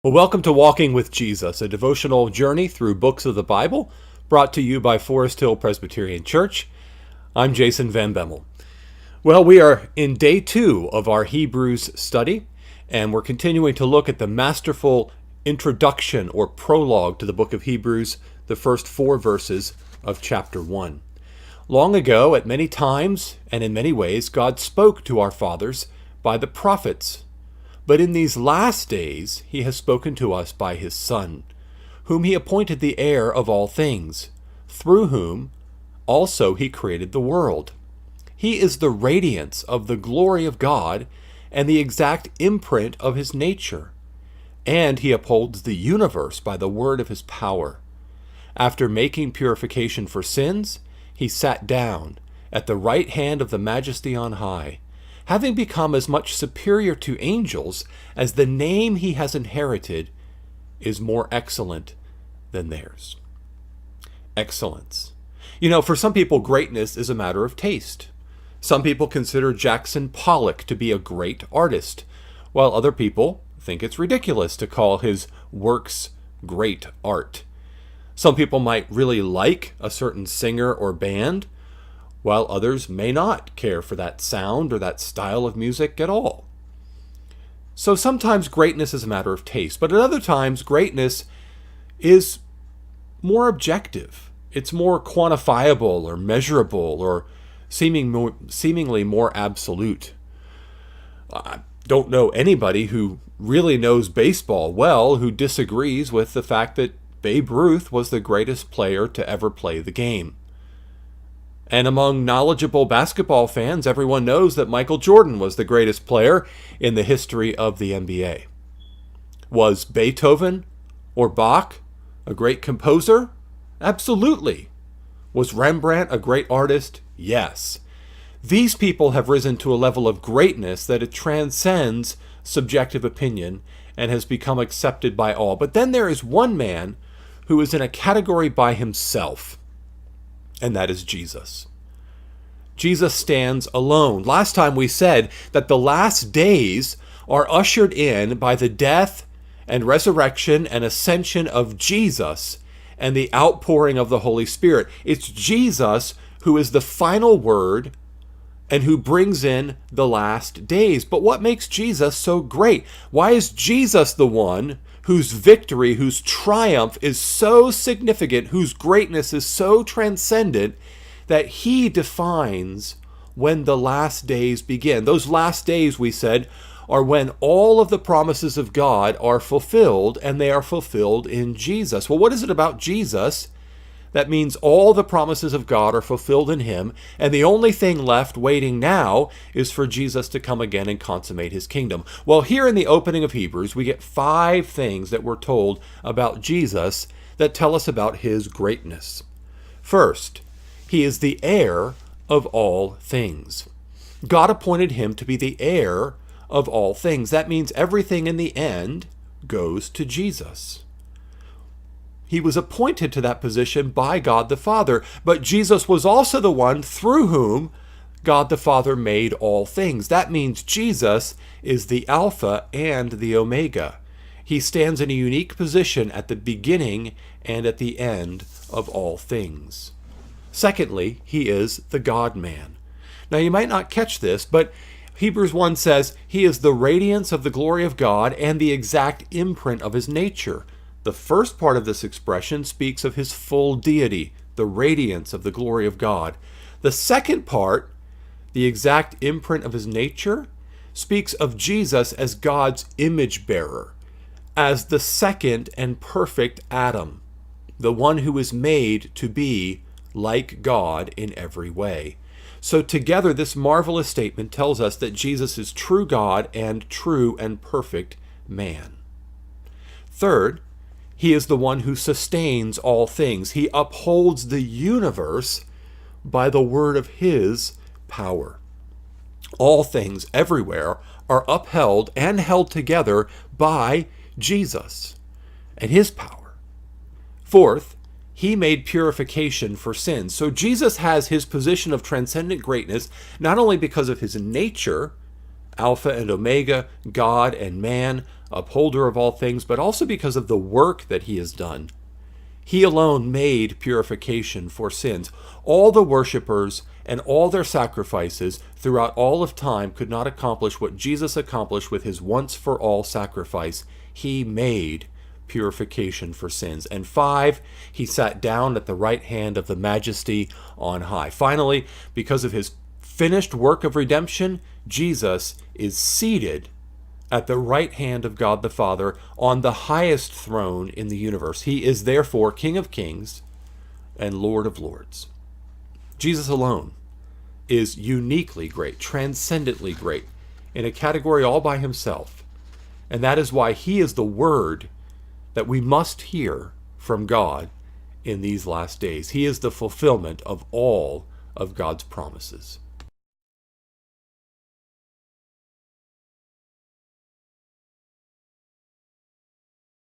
Well, welcome to Walking with Jesus, a devotional journey through books of the Bible, brought to you by Forest Hill Presbyterian Church. I'm Jason Van Bemmel. Well, we are in day 2 of our Hebrews study, and we're continuing to look at the masterful introduction or prologue to the book of Hebrews, the first 4 verses of chapter 1. Long ago, at many times and in many ways, God spoke to our fathers by the prophets. But in these last days he has spoken to us by his Son, whom he appointed the heir of all things, through whom also he created the world. He is the radiance of the glory of God and the exact imprint of his nature, and he upholds the universe by the word of his power. After making purification for sins, he sat down at the right hand of the Majesty on high, having become as much superior to angels as the name he has inherited is more excellent than theirs. Excellence. For some people, greatness is a matter of taste. Some people consider Jackson Pollock to be a great artist, while other people think it's ridiculous to call his works great art. Some people might really like a certain singer or band, while others may not care for that sound or that style of music at all. So sometimes greatness is a matter of taste, but at other times greatness is more objective. It's more quantifiable or measurable or seemingly more absolute. I don't know anybody who really knows baseball well who disagrees with the fact that Babe Ruth was the greatest player to ever play the game. And among knowledgeable basketball fans, everyone knows that Michael Jordan was the greatest player in the history of the NBA. Was Beethoven or Bach a great composer? Absolutely. Was Rembrandt a great artist? Yes. These people have risen to a level of greatness that it transcends subjective opinion and has become accepted by all. But then there is one man who is in a category by himself, and that is Jesus. Jesus stands alone. Last time we said that the last days are ushered in by the death and resurrection and ascension of Jesus and the outpouring of the Holy Spirit. It's Jesus who is the final word and who brings in the last days. But what makes Jesus so great? Why is Jesus the one whose victory, whose triumph is so significant, whose greatness is so transcendent, that he defines when the last days begin? Those last days, we said, are when all of the promises of God are fulfilled, and they are fulfilled in Jesus. Well, what is it about Jesus that means all the promises of God are fulfilled in him, and the only thing left waiting now is for Jesus to come again and consummate his kingdom? Well, here in the opening of Hebrews, we get 5 things that we're told about Jesus that tell us about his greatness. First, he is the heir of all things. God appointed him to be the heir of all things. That means everything in the end goes to Jesus. He was appointed to that position by God the Father, but Jesus was also the one through whom God the Father made all things. That means Jesus is the Alpha and the Omega. He stands in a unique position at the beginning and at the end of all things. Secondly, he is the God-man. Now, you might not catch this, but Hebrews 1 says he is the radiance of the glory of God and the exact imprint of his nature. The first part of this expression speaks of his full deity, the radiance of the glory of God. The second part, the exact imprint of his nature, speaks of Jesus as God's image bearer, as the second and perfect Adam, the one who is made to be like God in every way. So together, this marvelous statement tells us that Jesus is true God and true and perfect man. Third, he is the one who sustains all things. He upholds the universe by the word of his power. All things everywhere are upheld and held together by Jesus and his power. Fourth, he made purification for sins. So Jesus has his position of transcendent greatness not only because of his nature, Alpha and Omega, God and man, upholder of all things, but also because of the work that he has done. He alone made purification for sins. All the worshipers and all their sacrifices throughout all of time could not accomplish what Jesus accomplished with his once-for-all sacrifice. He made purification for sins. And 5, he sat down at the right hand of the Majesty on high. Finally, because of his finished work of redemption, Jesus is seated at the right hand of God the Father on the highest throne in the universe. He is therefore King of Kings and Lord of Lords. Jesus alone is uniquely great, transcendently great, in a category all by himself. And that is why he is the word that we must hear from God in these last days. He is the fulfillment of all of God's promises.